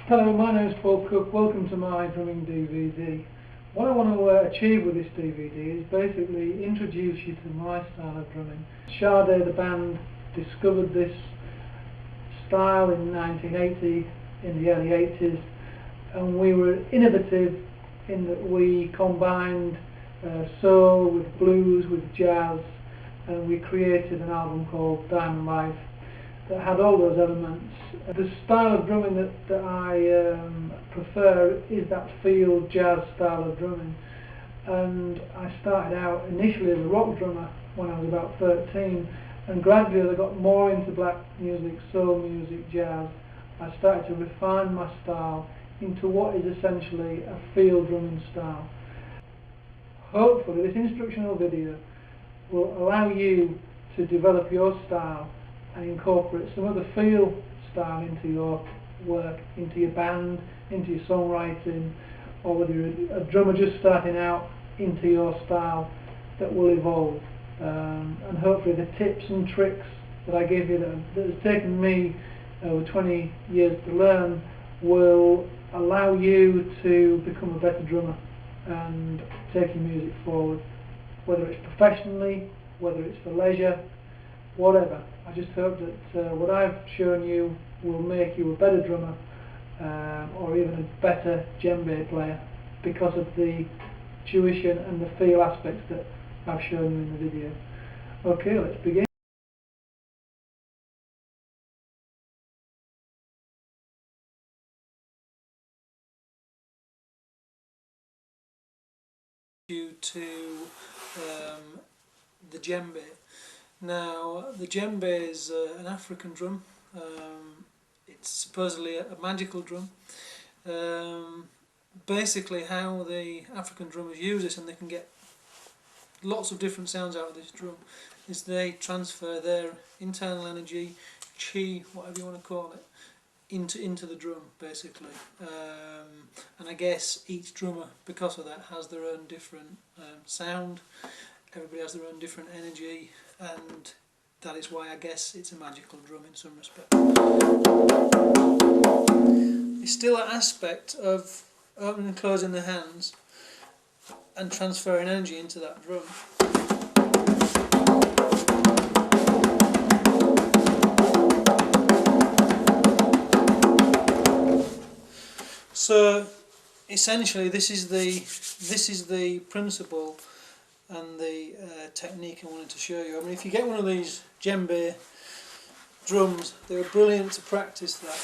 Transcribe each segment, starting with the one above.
Hello, my name is Paul Cook. Welcome to my drumming DVD. What I want to achieve with this DVD is basically introduce you to my style of drumming. Sade, the band, discovered this style in 1980, in the early 80s, and we were innovative in that we combined soul with blues, with jazz, and we created an album called Diamond Life that had all those elements. The style of drumming that I prefer is that field jazz style of drumming, and I started out initially as a rock drummer when I was about 13, and gradually as I got more into black music, soul music, jazz, I started to refine my style into what is essentially a field drumming style. Hopefully this instructional video will allow you to develop your style and incorporate some of the feel style into your work, into your band, into your songwriting, or whether you're a drummer just starting out, into your style that will evolve. And hopefully the tips and tricks that I give you that has taken me over 20 years to learn will allow you to become a better drummer and take your music forward, whether it's professionally, whether it's for leisure, whatever. I just hope that what I've shown you will make you a better drummer or even a better djembe player because of the tuition and the feel aspects that I've shown you in the video. Okay, let's begin. To the djembe. Now, the djembe is an African drum. It's supposedly a magical drum. Basically, how the African drummers use this, and they can get lots of different sounds out of this drum, is they transfer their internal energy, chi, whatever you want to call it, into the drum, basically. And I guess each drummer, because of that, has their own different sound. Everybody has their own different energy, and that is why I guess it's a magical drum in some respect. It's still an aspect of opening and closing the hands and transferring energy into that drum. So essentially this is the principle and the technique I wanted to show you. I mean, if you get one of these djembe drums, they're brilliant to practice that,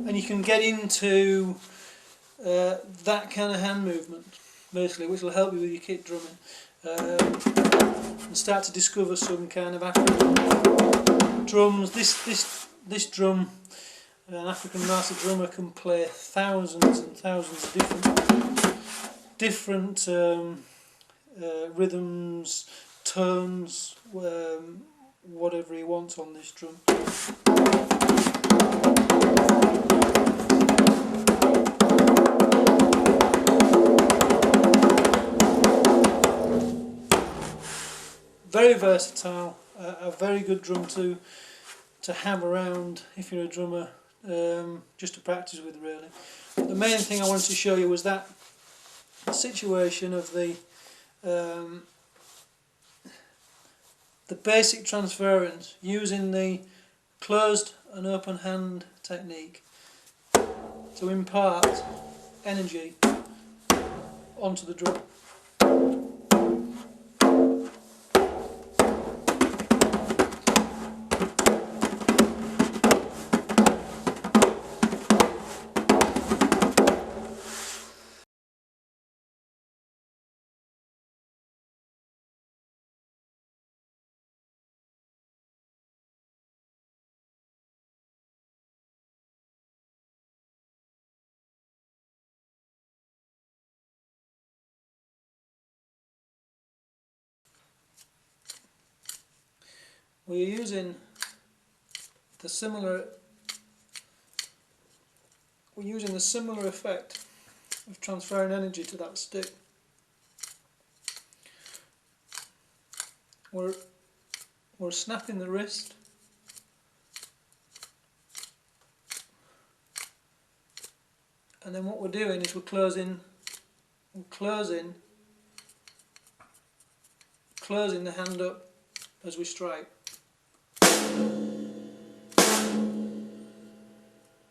and you can get into that kind of hand movement basically, which will help you with your kit drumming, and start to discover some kind of African drums. This drum, an African master drummer can play thousands and thousands of different rhythms, tones, whatever he wants on this drum. Very versatile, a very good drum to have around if you're a drummer, just to practice with, really. The main thing I wanted to show you was that situation of the basic transference using the closed and open hand technique to impart energy onto the drum. We're using the similar effect of transferring energy to that stick. We're snapping the wrist And then what we're doing is we're closing the hand up as we strike.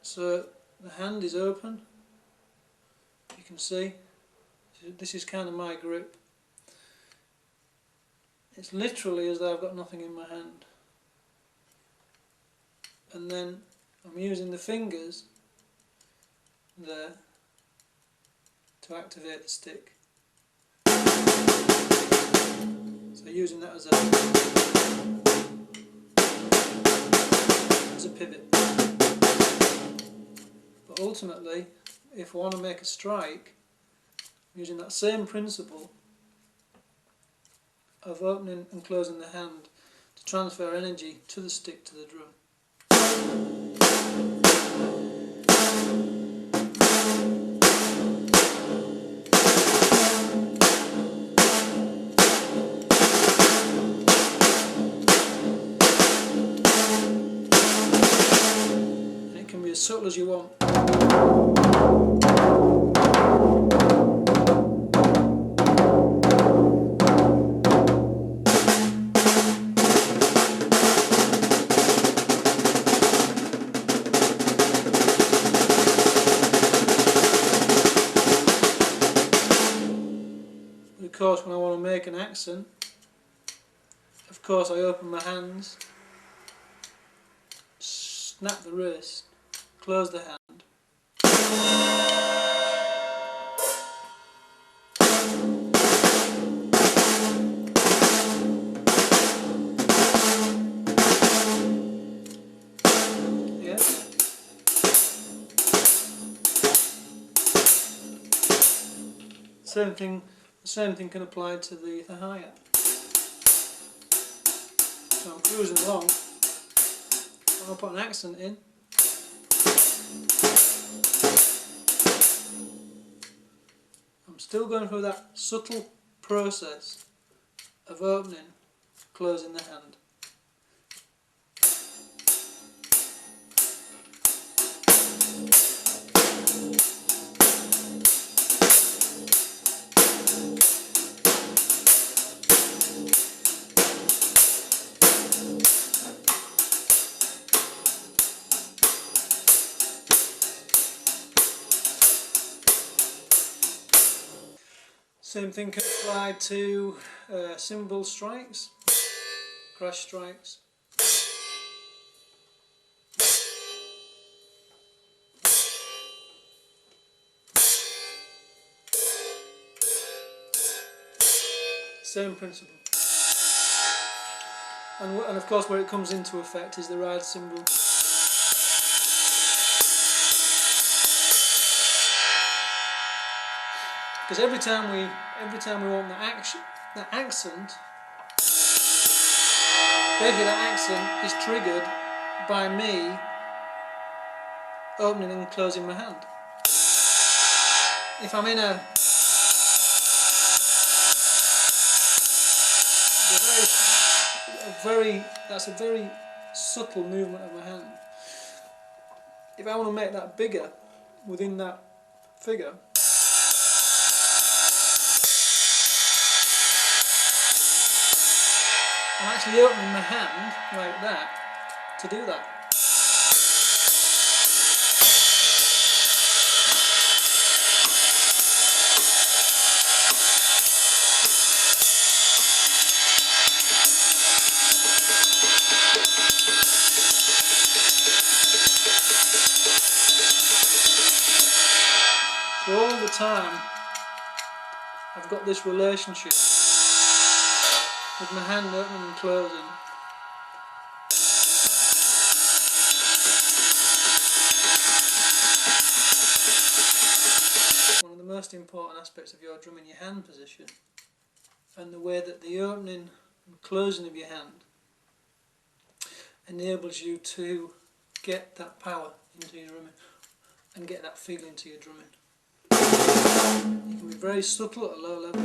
So the hand is open, you can see, this is kind of my grip. It's literally as though I've got nothing in my hand. And then I'm using the fingers there to activate the stick. So using that as a pivot. But ultimately, if I want to make a strike, I'm using that same principle of opening and closing the hand to transfer energy to the stick to the drum. And it can be as subtle as you want. Of course, when I want to make an accent, of course I open my hands, snap the wrist, close the hand. Yeah. The same thing can apply to the hi-hat. So I'm cruising along, I'll put an accent in. I'm still going through that subtle process of opening, closing the hand. Same thing can apply to cymbal strikes, crash strikes. Same principle. And of course where it comes into effect is the ride cymbal. Because every time we want that accent, basically that accent is triggered by me opening and closing my hand. If I'm in that's a very subtle movement of my hand. If I want to make that bigger within that figure, I'm actually opening my hand like that to do that. So all the time I've got this relationship with my hand opening and closing. One of the most important aspects of your drumming, your hand position, and the way that the opening and closing of your hand enables you to get that power into your drumming and get that feeling to your drumming. You can be very subtle at a low level.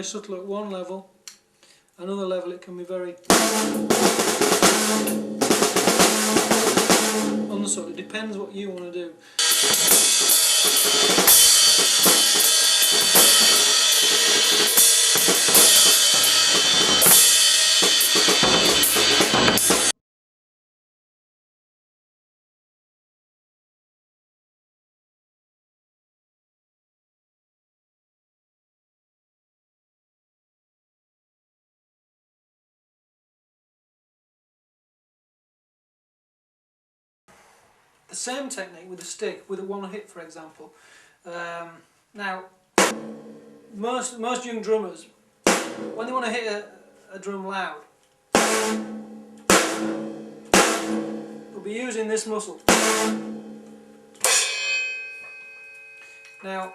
subtle at one level, another level it can be very unsubtle. It depends what you want to do. The same technique with a stick, with a one hit for example. Now, most young drummers, when they want to hit a drum loud, they'll be using this muscle. Now,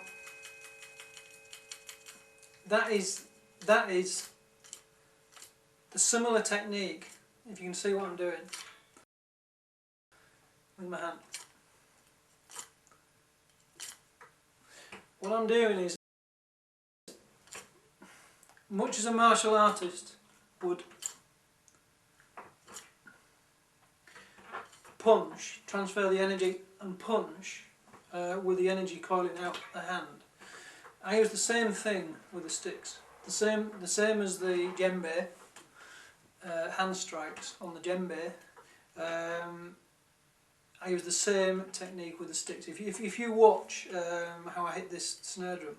that is the similar technique, if you can see what I'm doing, with my hand. What I'm doing is, much as a martial artist would punch, transfer the energy and punch with the energy coiling out the hand, I use the same thing with the sticks. The same as the djembe, hand strikes on the djembe. I use the same technique with the sticks. If you watch how I hit this snare drum,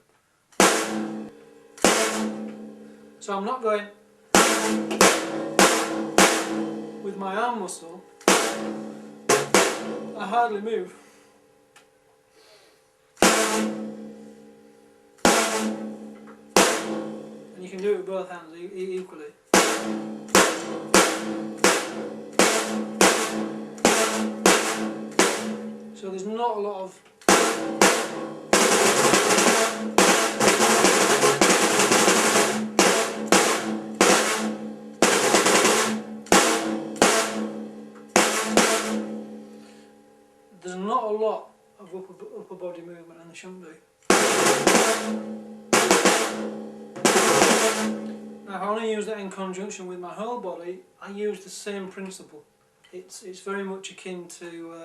so I'm not going with my arm muscle, I hardly move. And you can do it with both hands equally. So there's not a lot of upper body movement, and there shouldn't be. Now, if I want to use that in conjunction with my whole body, I use the same principle. It's very much akin to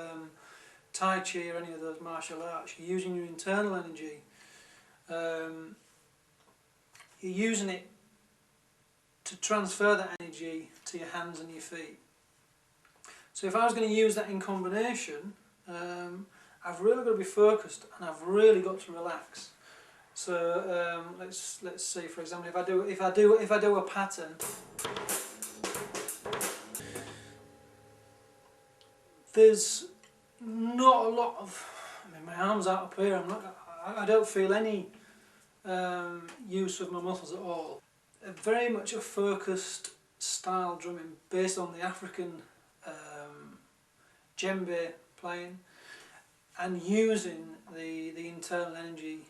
Tai Chi or any of those martial arts. You're using your internal energy. You're using it to transfer that energy to your hands and your feet. So if I was going to use that in combination, I've really got to be focused and I've really got to relax. So let's see, for example, if I do a pattern, there's not a lot of, I mean, my arms out up here. I don't feel any use of my muscles at all. Very much a focused style drumming based on the African Djembe playing, and using the internal energy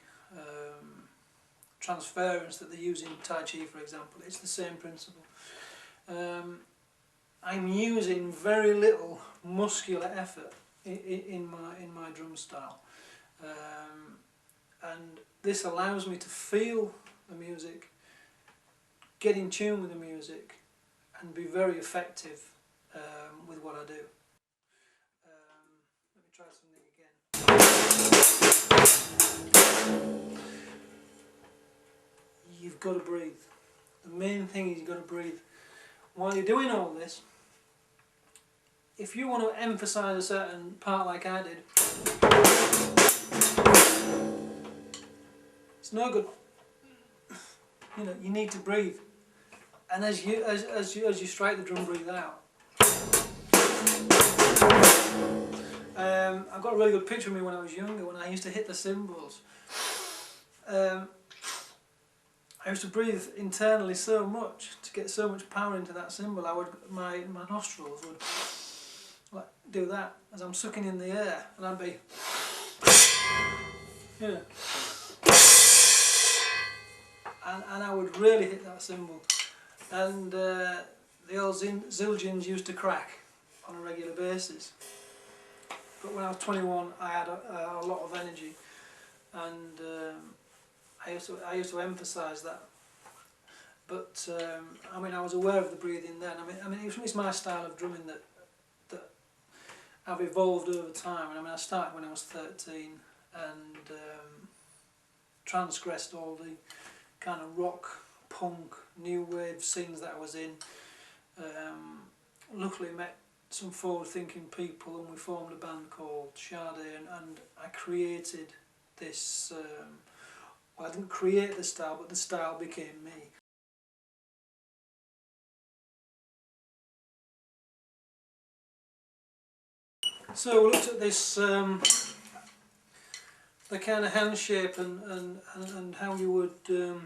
transference that they use in Tai Chi, for example. It's the same principle. I'm using very little muscular effort in my drum style, and this allows me to feel the music, get in tune with the music, and be very effective with what I do. Let me try something again. You've got to breathe. The main thing is you've got to breathe. While you're doing all this, if you want to emphasise a certain part like I did, it's no good. You know, you need to breathe, and as you strike the drum, breathe out. I've got a really good picture of me when I was younger, when I used to hit the cymbals. I used to breathe internally so much to get so much power into that cymbal. My nostrils would like do that as I'm sucking in the air, and I'd be, you know, and I would really hit that cymbal, and the old zildjians used to crack on a regular basis. But when I was 21, I had a lot of energy, and I used to emphasise that but I mean, I was aware of the breathing then. I mean, it's my style of drumming that I've evolved over time. I mean, I started when I was 13 and transgressed all the kind of rock, punk, new wave scenes that I was in. Luckily met some forward-thinking people, and we formed a band called Sade, and I created this, well, I didn't create the style, but the style became me. So we looked at this, the kind of hand shape and how you would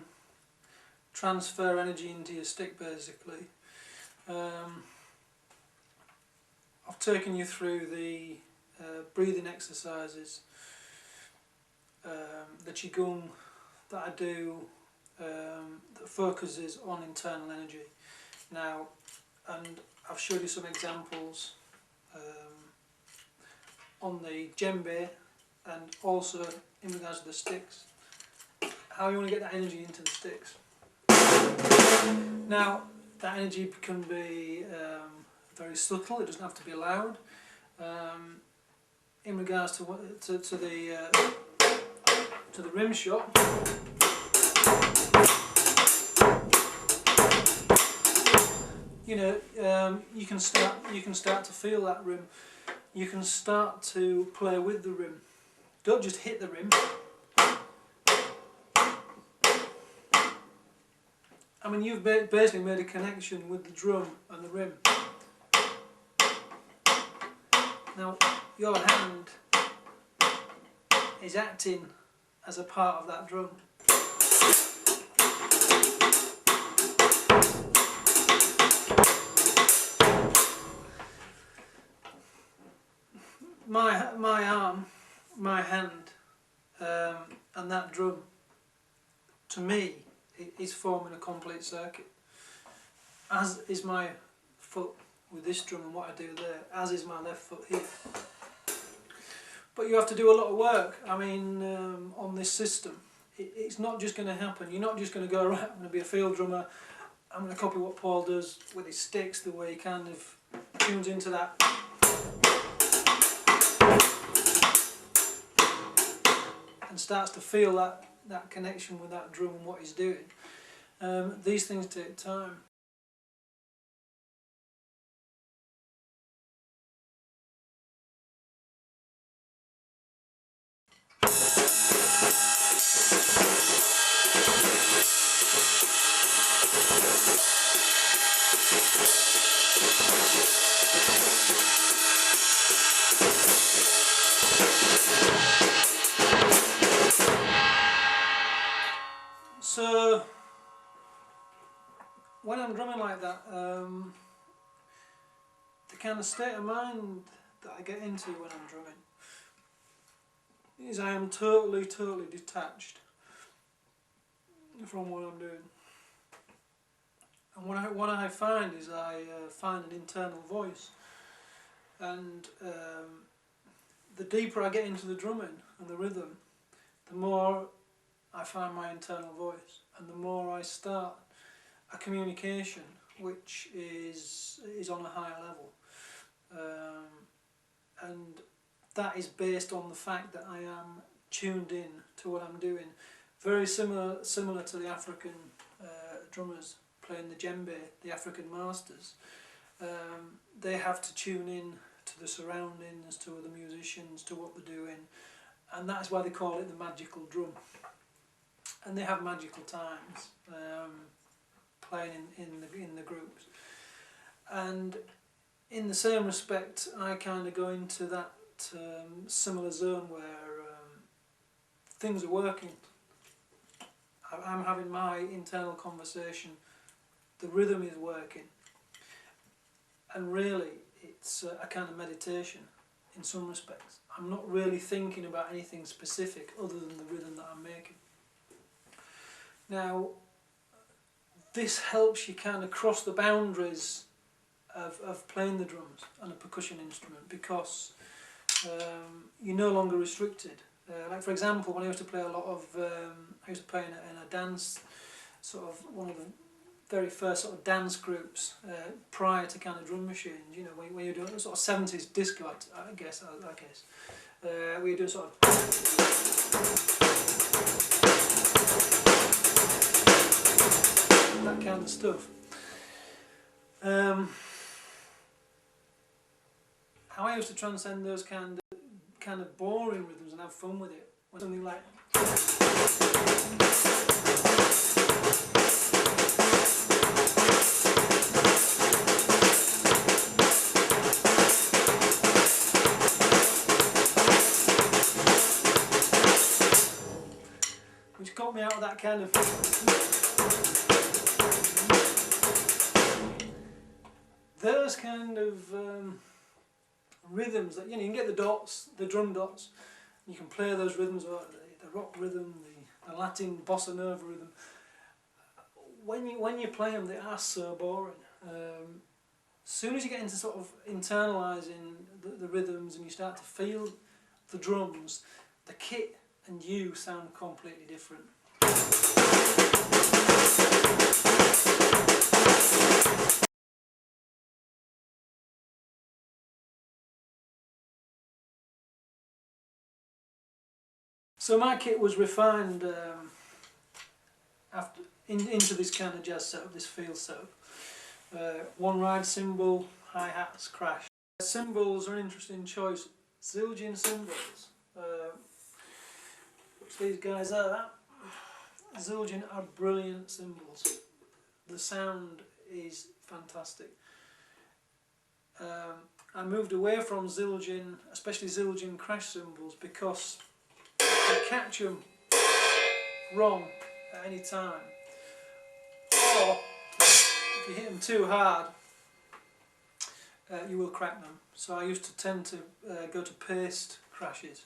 transfer energy into your stick, basically. I've taken you through the breathing exercises, the qigong that I do, that focuses on internal energy. Now, and I've showed you some examples on the djembe and also in regards to the sticks, how you want to get that energy into the sticks. Now, that energy can be very subtle, it doesn't have to be loud. In regards to the rim shot, you know, you can start to feel that rim. You can start to play with the rim. Don't just hit the rim. I mean, you've basically made a connection with the drum and the rim. Now, your hand is acting as a part of that drum. My arm, my hand, and that drum, to me, is forming a complete circuit. As is my foot with this drum and what I do there, as is my left foot here. But you have to do a lot of work, I mean, on this system. It's not just going to happen. You're not just going to go, right, I'm going to be a field drummer, I'm going to copy what Paul does with his sticks, the way he kind of tunes into that. And starts to feel that connection with that drum and what he's doing. These things take time. So, when I'm drumming like that, the kind of state of mind that I get into when I'm drumming is I am totally detached from what I'm doing. And what I find is I find an internal voice, and the deeper I get into the drumming and the rhythm, the more I find my internal voice, and the more I start a communication which is on a higher level, and that is based on the fact that I am tuned in to what I'm doing. Very similar to the African drummers playing the djembe, the African masters. They have to tune in to the surroundings, to other musicians, to what they're doing, and that's why they call it the magical drum. And they have magical times playing in the groups. And in the same respect, I kind of go into that similar zone where things are working. I'm having my internal conversation, the rhythm is working, and really it's a kind of meditation in some respects. I'm not really thinking about anything specific other than the rhythm that I'm making. Now, this helps you kind of cross the boundaries of playing the drums and a percussion instrument, because you're no longer restricted. Like, for example, when I used to play a lot of, I used to play in a dance, sort of one of the very first sort of dance groups prior to kind of drum machines. You know, when you're doing sort of 70s disco, I guess, where you're doing sort of that kind of stuff. How I used to transcend those kind of boring rhythms and have fun with it. When something like which got me out of that kind of those kind of rhythms that, you know, you can get the dots, the drum dots, you can play those rhythms, or the rock rhythm, the Latin bossa nova rhythm. When you play them, they are so boring. As soon as you get into sort of internalising the rhythms and you start to feel the drums, the kit and you sound completely different. So my kit was refined into this kind of jazz setup, this field setup. One ride cymbal, hi-hats, crash. Cymbals are an interesting choice. Zildjian cymbals, which these guys are. Zildjian are brilliant cymbals. The sound is fantastic. I moved away from Zildjian, especially Zildjian crash cymbals, because you catch them wrong at any time, or if you hit them too hard, you will crack them. So I used to tend to go to paste crashes,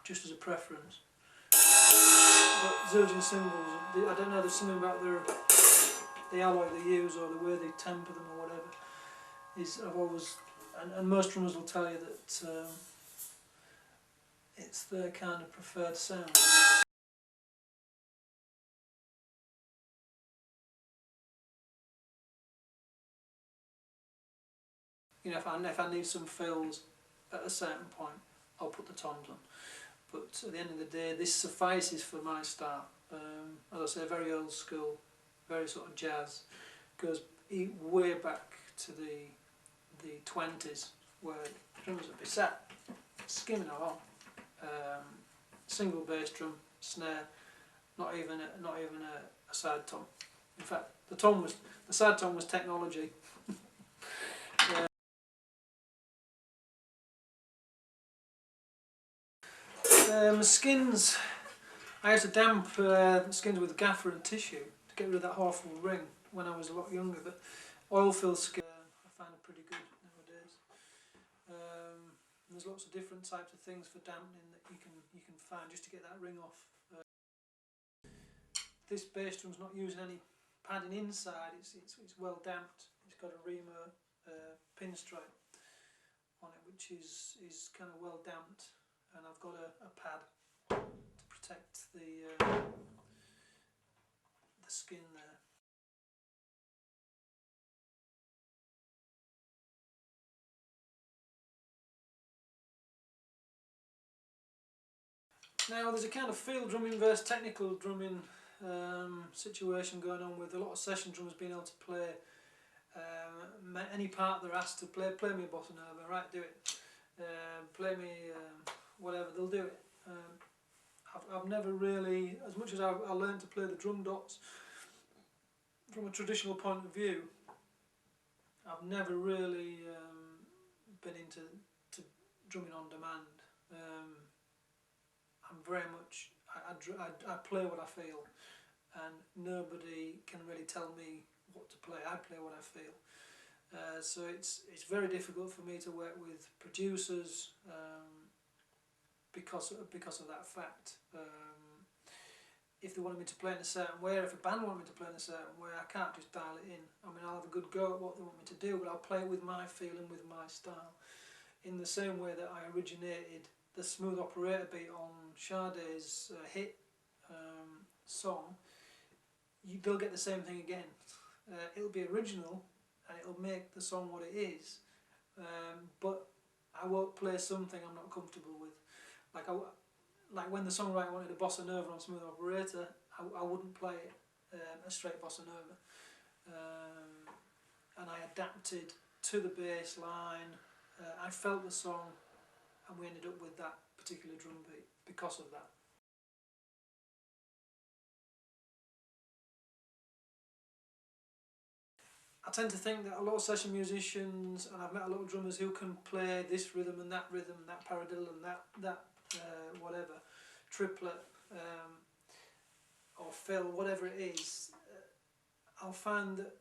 just as a preference. But Zildjian cymbals, I don't know, there's something about the alloy they use or the way they temper them or whatever. I've always, and most drummers will tell you that it's their kind of preferred sound. You know, if I need some fills at a certain point, I'll put the toms on. But at the end of the day, this suffices for my start. As I say, very old school, very sort of jazz. Goes way back to the 20s, where drummers would be sat skimming along. Single bass drum, snare, not even a side tom. In fact, the side tom was technology. Skins. I used to damp skins with gaffer and tissue to get rid of that awful ring when I was a lot younger. But oil-filled skin, I find are pretty good nowadays. There's lots of different types of things for dampening that you can find just to get that ring off. This bass drum's not using any padding inside. It's well damped. It's got a Remo pinstripe on it, which is kind of well damped, and I've got a pad to protect the skin there. Now there's a kind of field drumming versus technical drumming situation going on, with a lot of session drummers being able to play any part they're asked to play. Play me a bossa nova, right, do it. Play me whatever, they'll do it. I've never really, as much as I learned to play the drum dots from a traditional point of view, I've never really been into drumming on demand. I'm very much, I play what I feel, and nobody can really tell me what to play. I play what I feel. So it's very difficult for me to work with producers because of that fact. If they wanted me to play in a certain way, or if a band wanted me to play in a certain way, I can't just dial it in. I mean, I'll have a good go at what they want me to do, but I'll play it with my feeling, with my style. In the same way that I originated the smooth operator beat on Sade's hit song, they'll get the same thing again. It'll be original and it'll make the song what it is, but I won't play something I'm not comfortable with. Like when the songwriter wanted a bossa nova on Smooth Operator, I wouldn't play it a straight bossa nova, and I adapted to the bass line. I felt the song, and we ended up with that particular drum beat because of that. I tend to think that a lot of session musicians, and I've met a lot of drummers who can play this rhythm, that paradiddle, and that whatever, triplet, or fill, whatever it is. I'll find that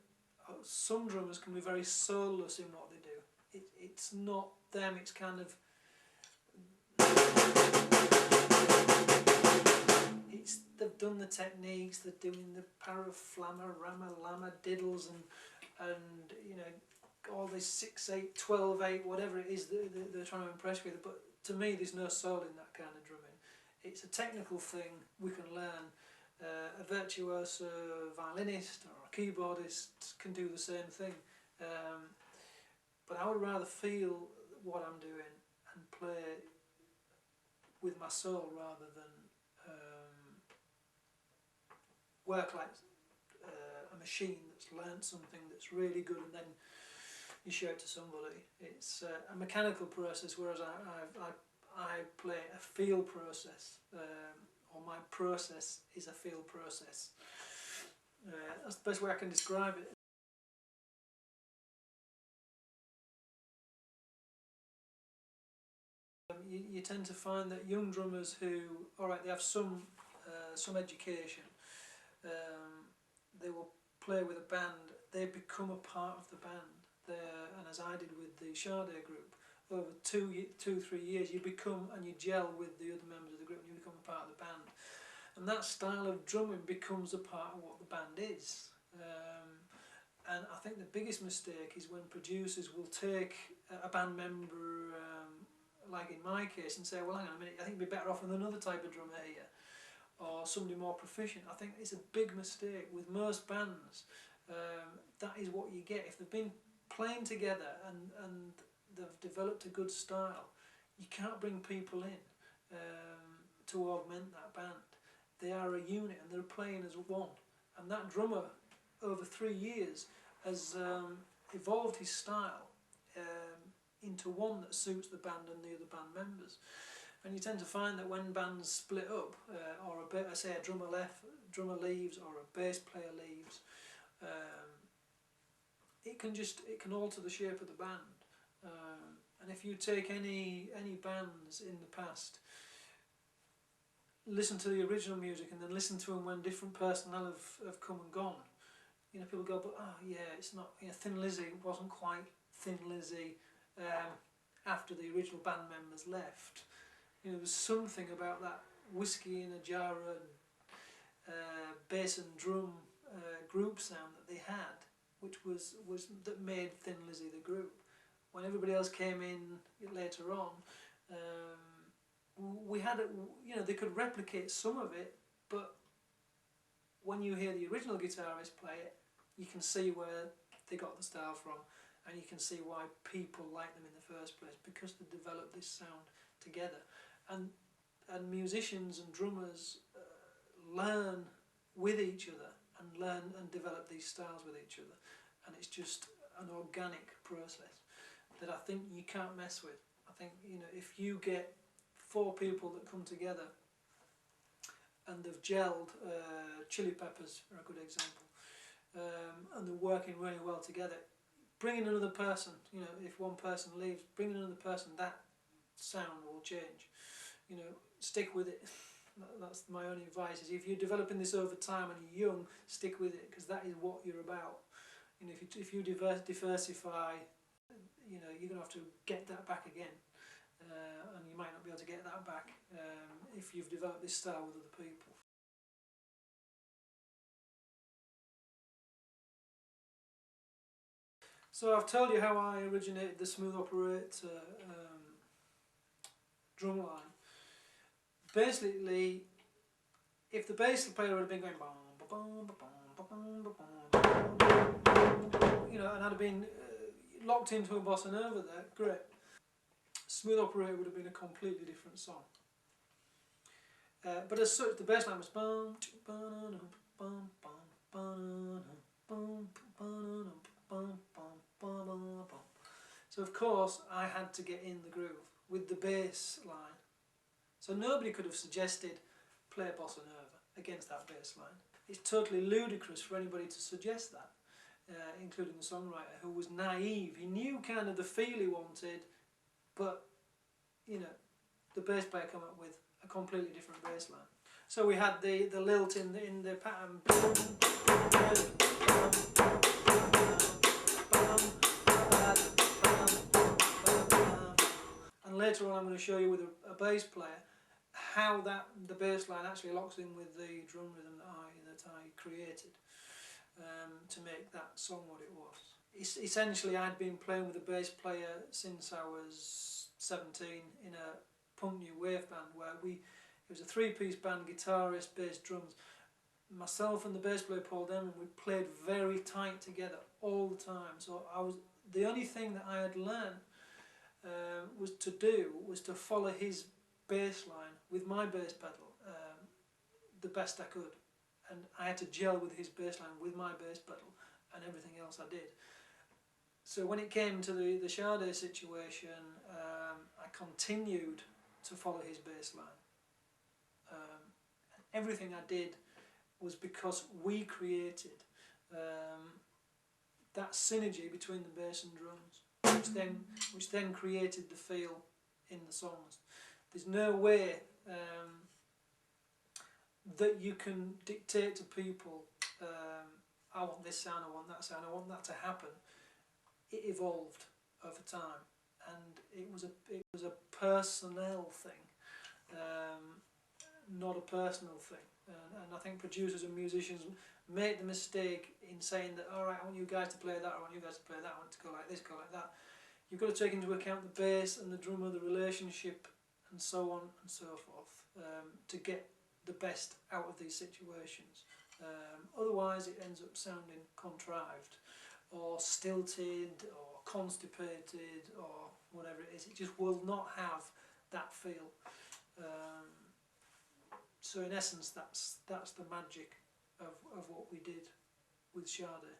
some drummers can be very soulless in what they do. It's not them, it's kind of... they've done the techniques, they're doing the paraflamma, rama, lama, diddles, and you know, all this 6/8, 12/8, whatever it is that they're trying to impress with. But to me, there's no soul in that kind of drumming. It's a technical thing we can learn. A virtuoso violinist or a keyboardist can do the same thing. But I would rather feel what I'm doing and play with my soul rather than work like a machine that's learnt something that's really good and then you show it to somebody. It's a mechanical process, whereas I play a feel process, or my process is a feel process. That's the best way I can describe it. You tend to find that young drummers who, alright, they have some education, they will play with a band, they become a part of the band. And as I did with the Sade group, over 2-3 years you become and you gel with the other members of the group and you become a part of the band. And that style of drumming becomes a part of what the band is. And I think the biggest mistake is when producers will take a band member, like in my case, and say, well, hang on a minute, I think you'd be better off with another type of drummer here, or somebody more proficient. I think it's a big mistake with most bands. That is what you get. If they've been playing together and they've developed a good style, you can't bring people in to augment that band. They are a unit and they're playing as one. And that drummer, over 3 years, has evolved his style into one that suits the band and the other band members. And you tend to find that when bands split up, or say a drummer leaves, or a bass player leaves, it can alter the shape of the band. And if you take any bands in the past, listen to the original music and then listen to them when different personnel have come and gone. You know, people go, but oh yeah, it's not, you know, Thin Lizzy wasn't quite Thin Lizzy after the original band members left. You know, there was something about that whiskey in a jar and bass and drum group sound that they had, which was that made Thin Lizzy the group. When everybody else came in later on, we had it. You know, they could replicate some of it, but when you hear the original guitarist play it, you can see where they got the style from, and you can see why people like them in the first place, because they developed this sound together. And musicians and drummers learn with each other and learn and develop these styles with each other, and it's just an organic process that I think you can't mess with. I think, you know, if you get 4 people that come together and they've gelled, Chili Peppers are a good example, and they're working really well together, bringing another person, you know, if one person leaves, bringing another person, that sound will change. You know, stick with it. That's my only advice, is if you're developing this over time and you're young, stick with it, because that is what you're about. You know, if you diversify, you know, you're going to have to get that back again, and you might not be able to get that back if you've developed this style with other people. So I've told you how I originated the Smooth Operator drum line. Basically, if the bass player would have been going bum, ba, bum, ba, bum, you know, and I'd have been locked into a bossa nova there, great. Smooth Operator would have been a completely different song. But as such, the bass line was bum, bum, bum, bum, bum, bum, bum, bum. So of course I had to get in the groove with the bass line. So nobody could have suggested play bossa nova against that bass line. It's totally ludicrous for anybody to suggest that, including the songwriter, who was naive. He knew kind of the feel he wanted, but you know, the bass player came up with a completely different bass line. So we had the lilt in the pattern, and later on I'm going to show you with a bass player how the bass line actually locks in with the drum rhythm that I created to make that song what it was. Essentially, I'd been playing with a bass player since I was 17 in a punk new wave band where it was a three-piece band, guitarist, bass, drums. Myself and the bass player Paul Djembe, we played very tight together all the time. So the only thing that I had learned was to follow his bass line with my bass pedal the best I could, and I had to gel with his bass line with my bass pedal and everything else I did. So when it came to the Sade situation, I continued to follow his bass line. And everything I did was because we created that synergy between the bass and drums, which then created the feel in the songs. There's no way that you can dictate to people, I want this sound, I want that sound, I want that to happen. It evolved over time, and it was a personnel thing, not a personal thing. And I think producers and musicians make the mistake in saying that, all right, I want you guys to play that, I want you guys to play that, I want it to go like this, go like that. You've got to take into account the bass and the drummer, the relationship, and so on and so forth, to get the best out of these situations. Otherwise it ends up sounding contrived or stilted or constipated or whatever it is. It just will not have that feel. So in essence that's the magic of what we did with Sade.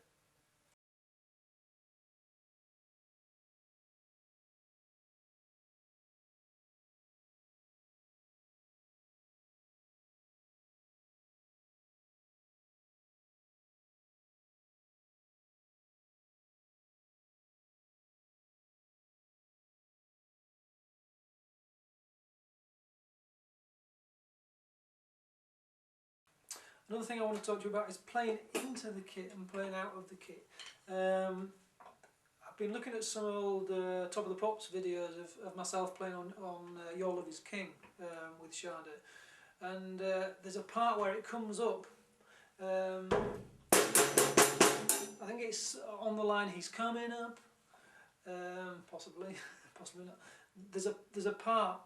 Another thing I want to talk to you about is playing into the kit and playing out of the kit. I've been looking at some old Top of the Pops videos of myself playing on Your Love Is King with Sade, and there's a part where it comes up. I think it's on the line "He's coming up," possibly, possibly not. There's a part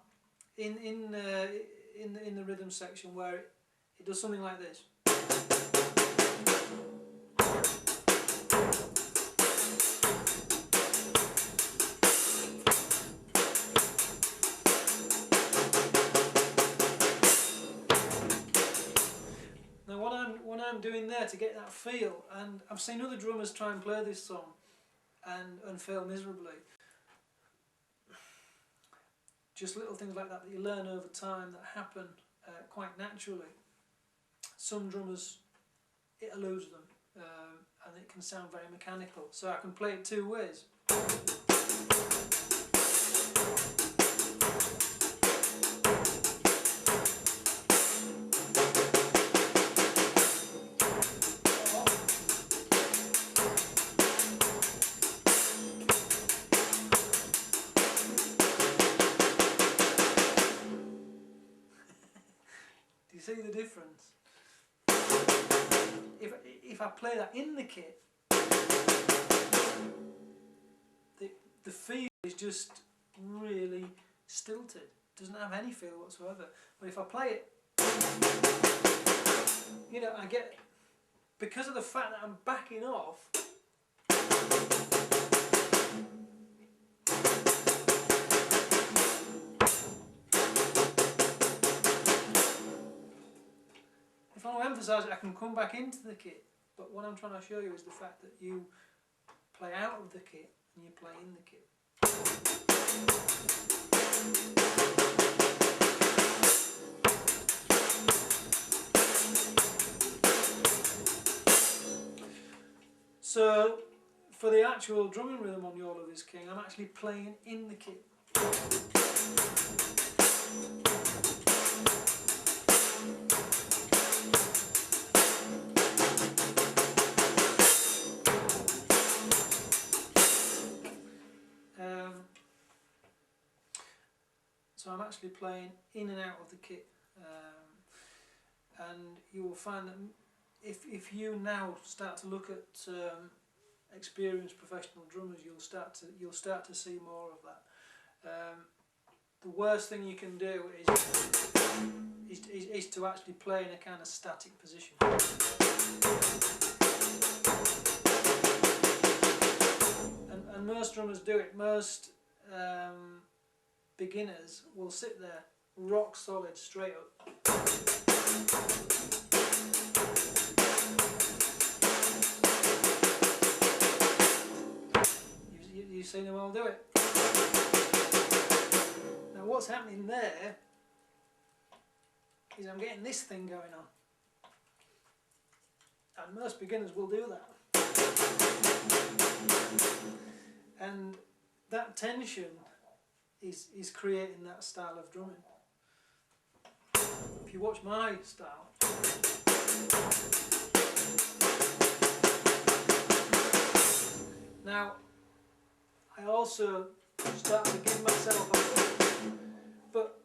in the rhythm section where it does something like this. Now what I'm doing there to get that feel, and I've seen other drummers try and play this song and fail miserably. Just little things like that you learn over time that happen quite naturally. Some drummers, it eludes them, and it can sound very mechanical. So I can play it two ways. Do you see the difference? If I play that in the kit, the feel is just really stilted. It doesn't have any feel whatsoever. But if I play it, you know, I get because of the fact that I'm backing off, if I want to emphasise it, I can come back into the kit, but what I'm trying to show you is the fact that you play out of the kit and you play in the kit. So, for the actual drumming rhythm on Your Love Is King, I'm actually playing in the kit. So I'm actually playing in and out of the kit, and you will find that if you now start to look at experienced professional drummers, you'll start to see more of that. The worst thing you can do is to actually play in a kind of static position. And most drummers do it. Most beginners will sit there rock solid straight up. You've seen them all do it. Now what's happening there is I'm getting this thing going on, and most beginners will do that, and that tension is creating that style of drumming. If you watch my style, now I also start to give myself a lift, but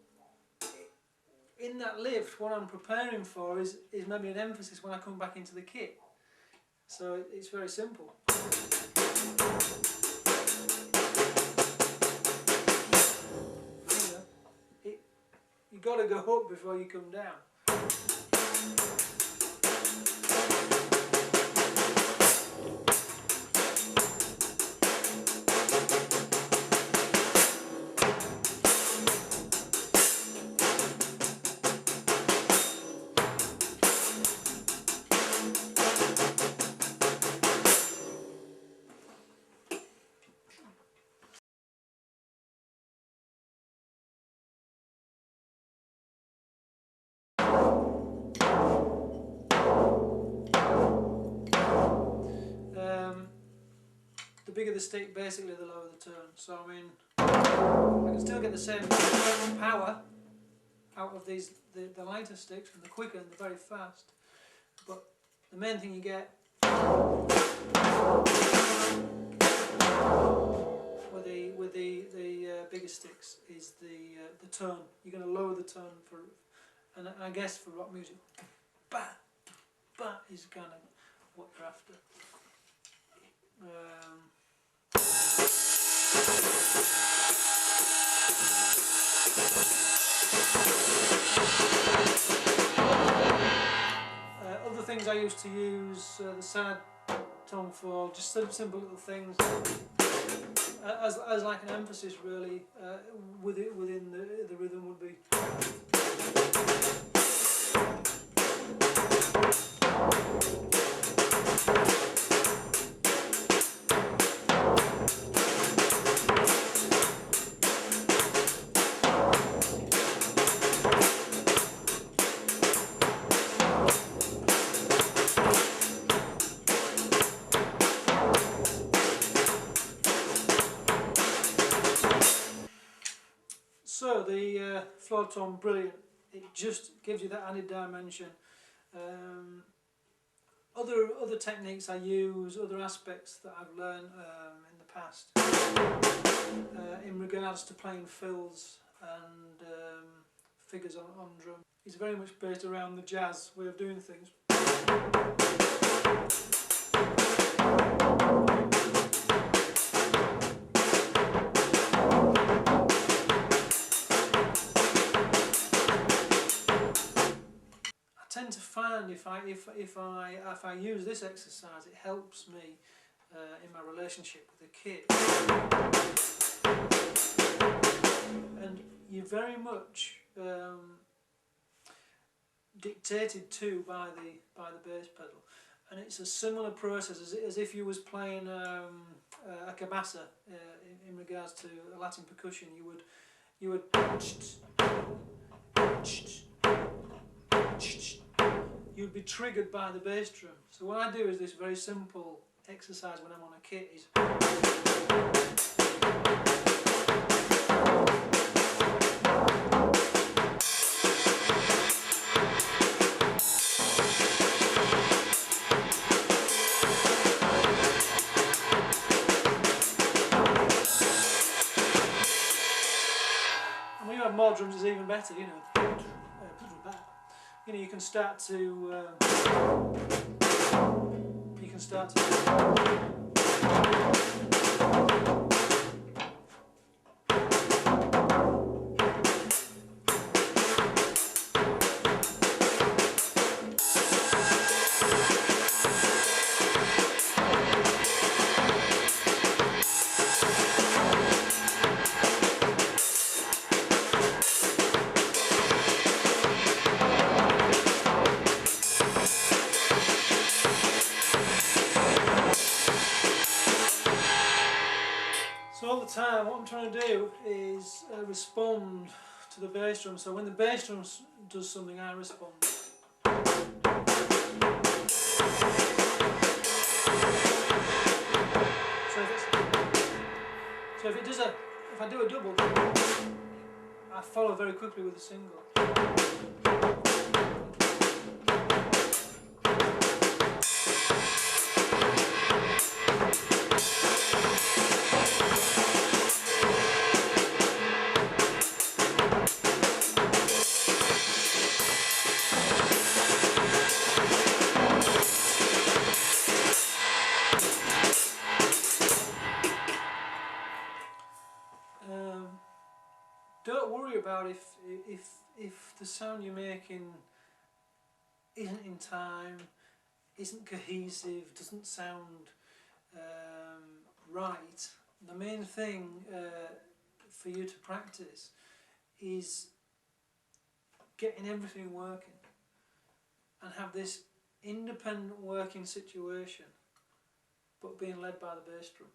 in that lift what I'm preparing for is maybe an emphasis when I come back into the kit. So it's very simple. You've got to go up before you come down. The bigger the stick, basically the lower the tone. So I mean, I can still get the same power out of these the lighter sticks, and the quicker and the very fast. But the main thing you get with the bigger sticks is the tone. You're going to lower the tone for, and I guess for rock music, ba ba is kind of what you're after. Other things I used to use the Sade tone for, just some simple little things as like an emphasis really within the rhythm would be. So the floor tone, brilliant. It just gives you that added dimension. Other techniques I use, other aspects that I've learned in the past in regards to playing fills and figures on drum, is very much based around the jazz way of doing things. I tend to find if I I use this exercise, it helps me in my relationship with the kit. And you're very much dictated to by the bass pedal, and it's a similar process as if you was playing a cabassa in regards to a Latin percussion. You would you'd be triggered by the bass drum. So what I do is this very simple exercise when I'm on a kit is more drums is even better, you know. You know, you can start to all the time. What I'm trying to do is respond to the bass drum. So when the bass drum does something, I respond. So if I do a double, I follow very quickly with a single. Don't worry about if the sound you're making isn't in time, isn't cohesive, doesn't sound right. The main thing for you to practice is getting everything working and have this independent working situation, but being led by the bass drum,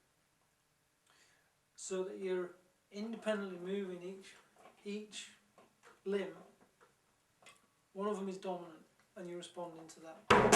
so that you're independently moving each limb. One of them is dominant and you're responding to that.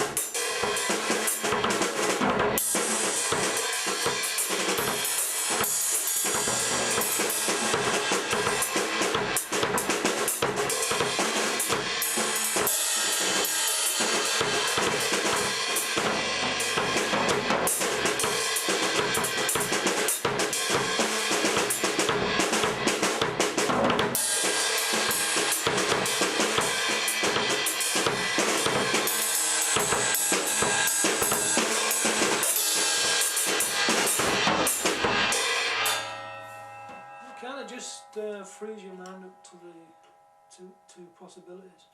Kind of just frees your mind up to possibilities.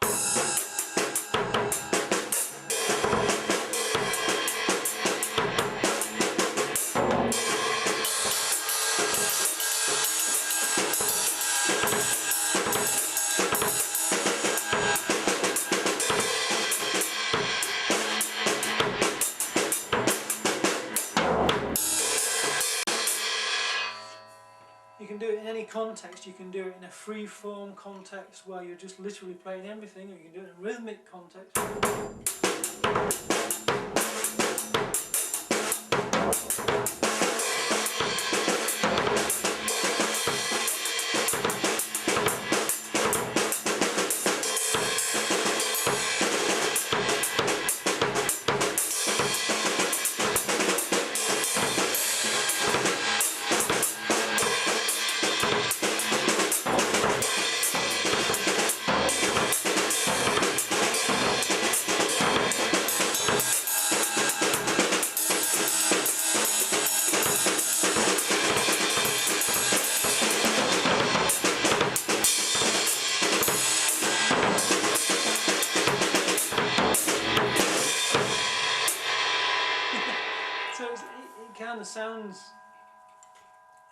You can do it in any context. You can do it in a free form context where you're just literally playing everything, or you can do it in a rhythmic context.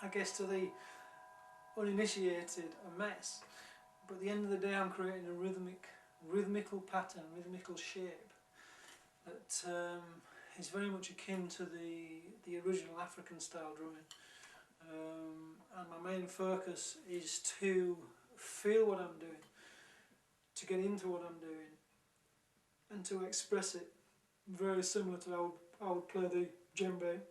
I guess to the uninitiated, a mess. But at the end of the day, I'm creating a rhythmical pattern, rhythmical shape that is very much akin to the original African style drumming. And my main focus is to feel what I'm doing, to get into what I'm doing, and to express it very similar to how I would play the djembe.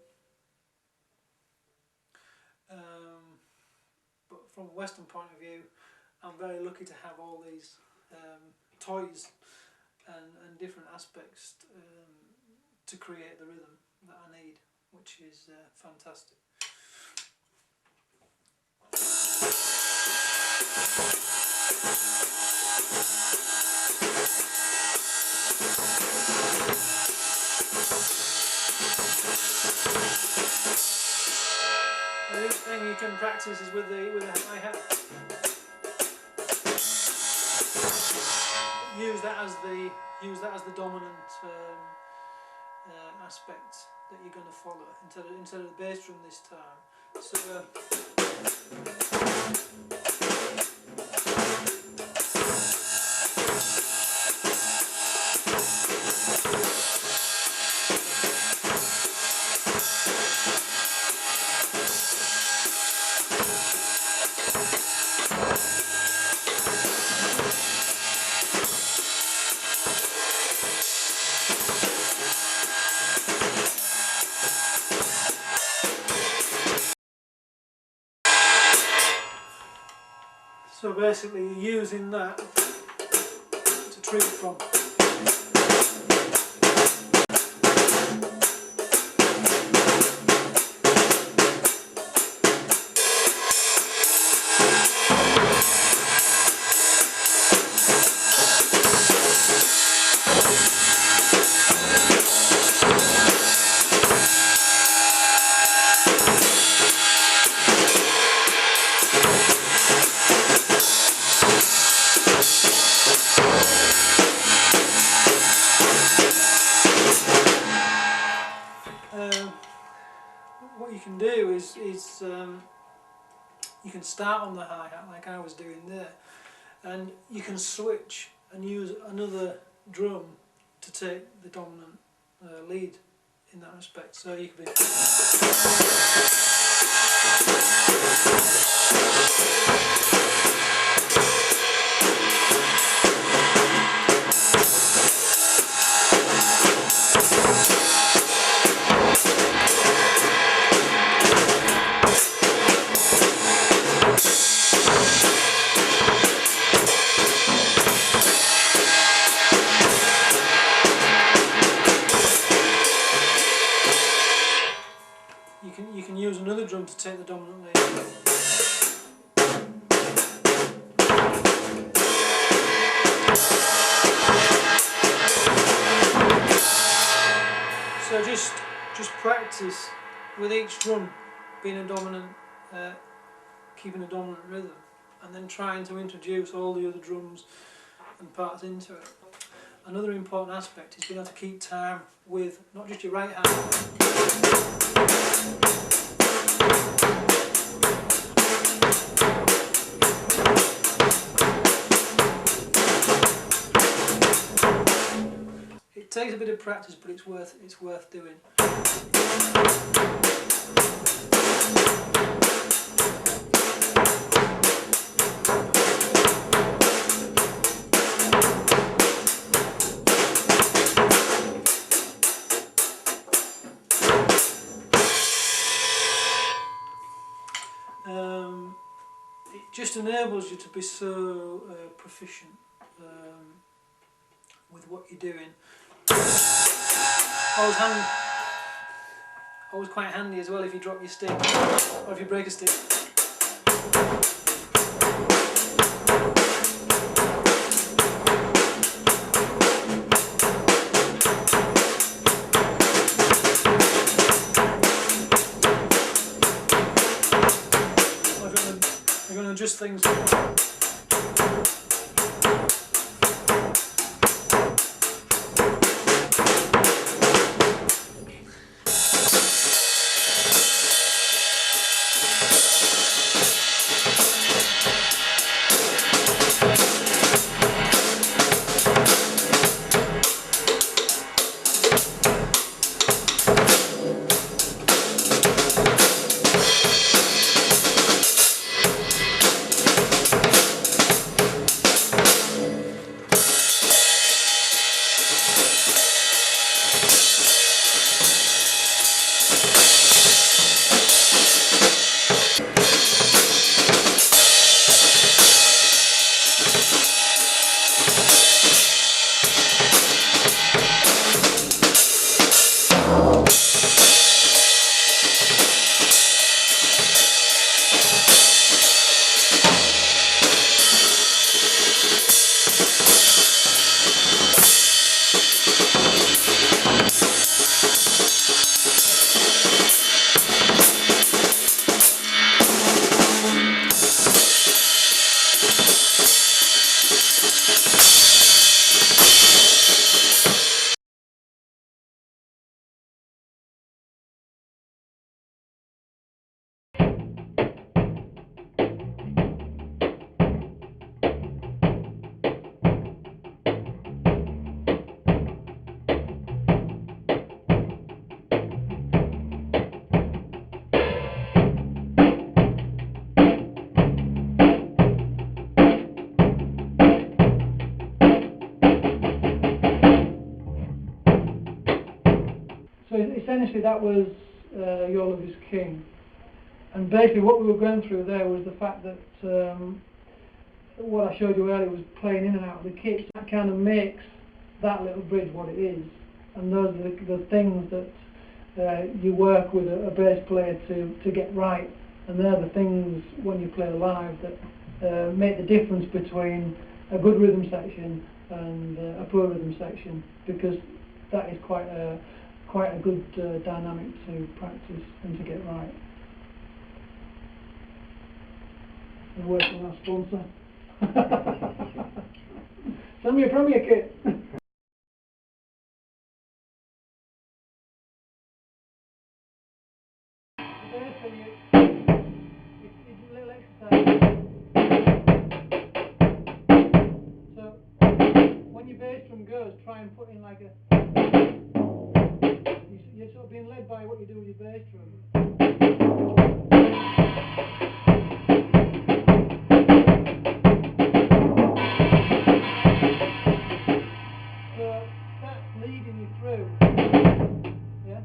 But from a Western point of view, I'm very lucky to have all these toys and different aspects to create the rhythm that I need, which is fantastic. The other thing you can practice is with a hi-hat. Use that as the dominant aspect that you're going to follow instead of the bass drum this time. So. So basically you're using that to treat from. What you can do is you can start on the hi-hat like I was doing there, and you can switch and use another drum to take the dominant lead in that respect. So you could be you can use another drum to take the dominant lead. So just practice with each drum being a dominant, keeping a dominant rhythm, and then trying to introduce all the other drums and parts into it. Another important aspect is being able to keep time with not just your right hand. It takes a bit of practice, but it's worth doing. It just enables you to be so proficient with what you're doing. Always quite handy as well if you drop your stick or if you break a stick. I'm going to adjust things. essentially that was Your Love Is King. And basically what we were going through there was the fact that what I showed you earlier was playing in and out of the kit. That kind of makes that little bridge what it is. And those are the things that you work with a bass player to get right. And they're the things when you play live that make the difference between a good rhythm section and a poor rhythm section, because that is quite a good dynamic to practice and to get right. And work with our sponsor. Send me a Premier kit. Basically, it's a little exercise. So when your bass drum goes, try and put in like a. You're sort of being led by what you do with your bass drum. Leading you through. Yeah?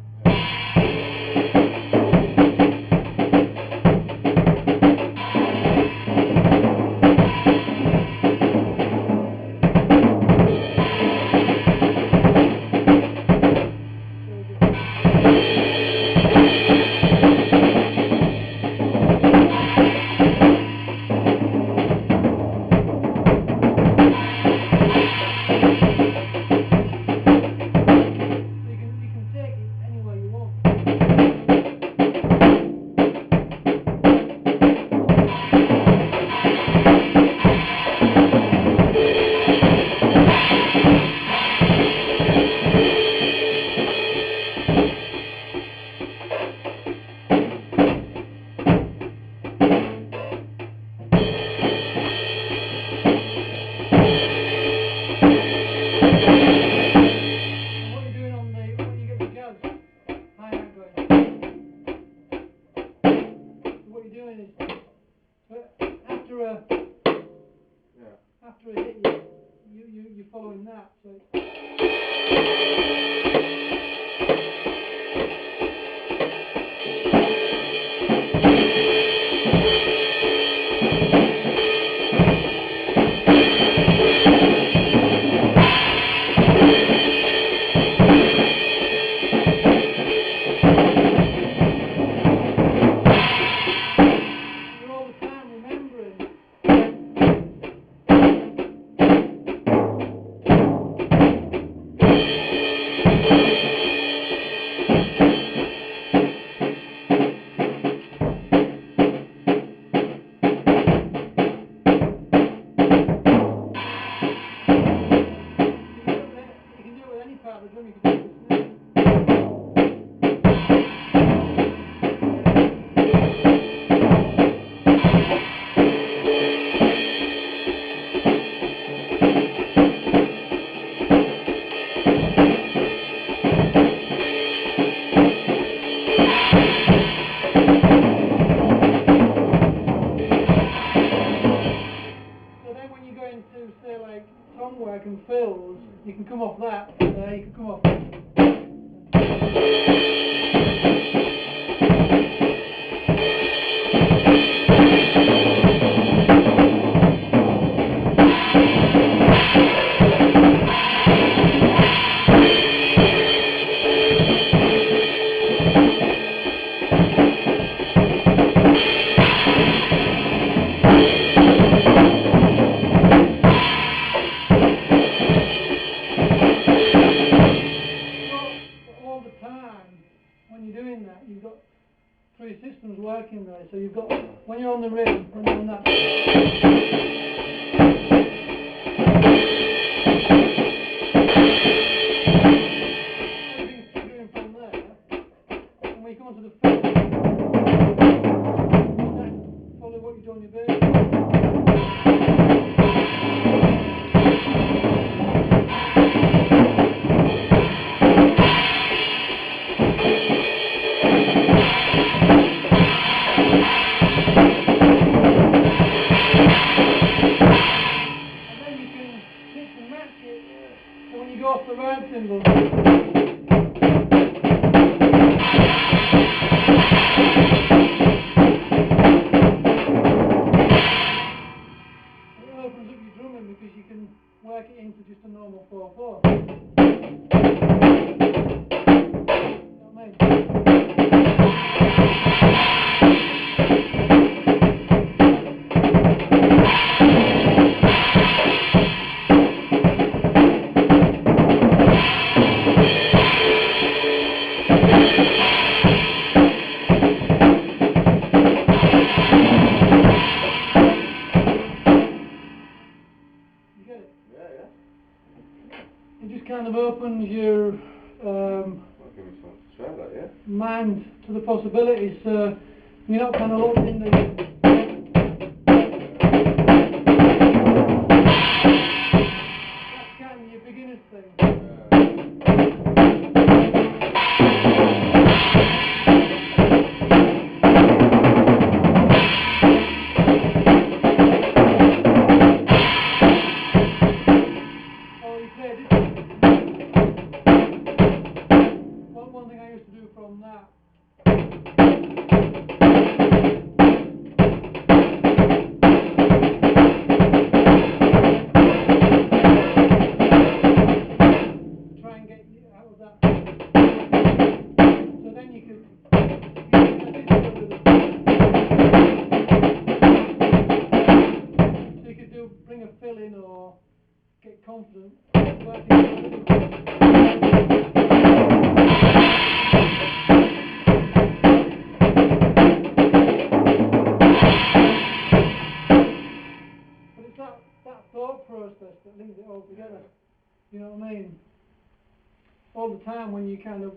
After a hit, you're following that. So you're all the time remembering. And fills, you can come off that, you can come off that. You've got three systems working there, so you've got, when you're on the rhythm, when you're on that, everything's triggering from there, and when you come onto the fill, follow what you're doing on your bass. normal 4/4. You know what I mean? It just kind of opens your mind to the possibilities, so you're not kind of locked in the... That's kind of your beginner's thing. One thing I used to do from that. Try and get out of that. So then you could. So you could bring a fill in or get confident. That thought process that links it all together. You know what I mean? All the time when you kind of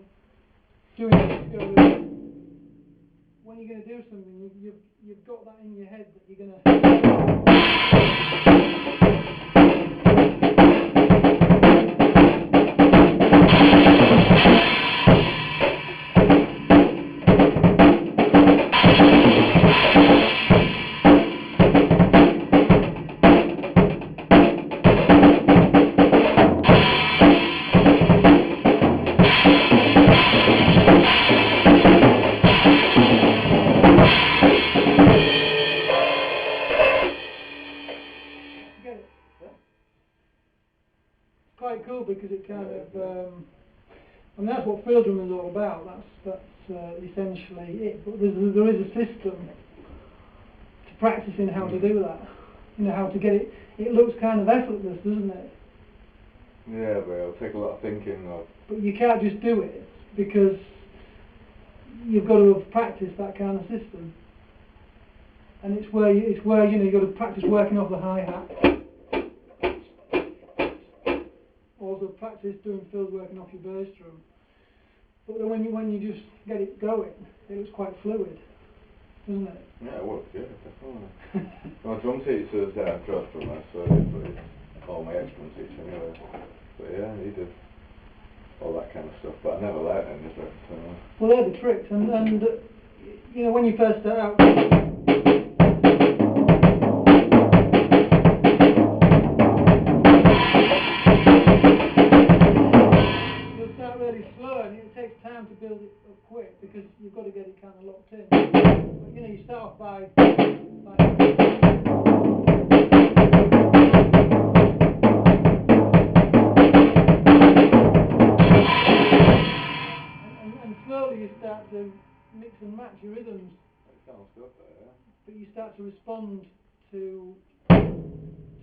doing it, when you're going to do something, you've got that in your head that you're going to. Quite cool because it kind of, I mean that's what field drumming is all about. That's essentially it. But there is a system to practicing how to do that. You know how to get it. It looks kind of effortless, doesn't it? Yeah, but it'll take a lot of thinking. But you can't just do it because you've got to have practiced that kind of system. And it's where you know you've got to practice working off the hi-hat. Also practice doing field working off your bass drum. But then when you just get it going, it looks quite fluid, doesn't it? Yeah, it works, yeah, definitely. My drum teacher says that I'm dressed from that, so he's all my ex-drum teacher anyway. But yeah, he did all that kind of stuff, but I never learned any of it. So. Well, they're the tricks, and you know when you first start out. It takes time to build it up quick because you've got to get it kind of locked in. But you know, you start off by and slowly you start to mix and match your rhythms. That sounds good though, yeah. But you start to respond to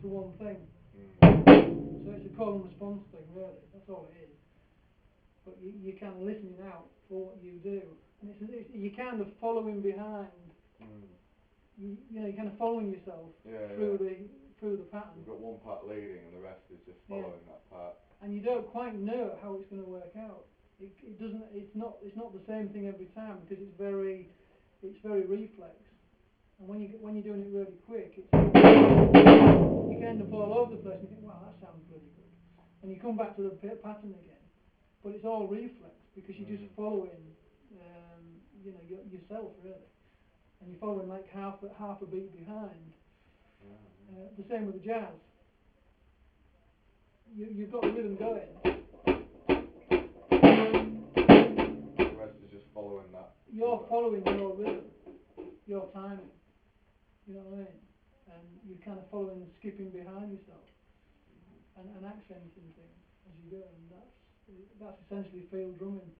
one thing. So it's a call and response thing, really. That's all it is. But you're kind of listening out for what you do, and you're kind of following behind. You know, you're kind of following yourself through the pattern. You've got one part leading, and the rest is just following that part. And you don't quite know how it's going to work out. It doesn't. It's not the same thing every time because it's very reflex. And when you're doing it really quick, you can end up all over the place and you think, wow, that sounds really good. And you come back to the pattern again. But it's all reflex because you're just following, you know, yourself really, and you're following like half a beat behind. The same with the jazz. You've got the rhythm going. The rest is just following that. You're following your rhythm, your timing. You know what I mean? And you're kind of following and skipping behind yourself. and accenting things as you go, and that's essentially field drumming.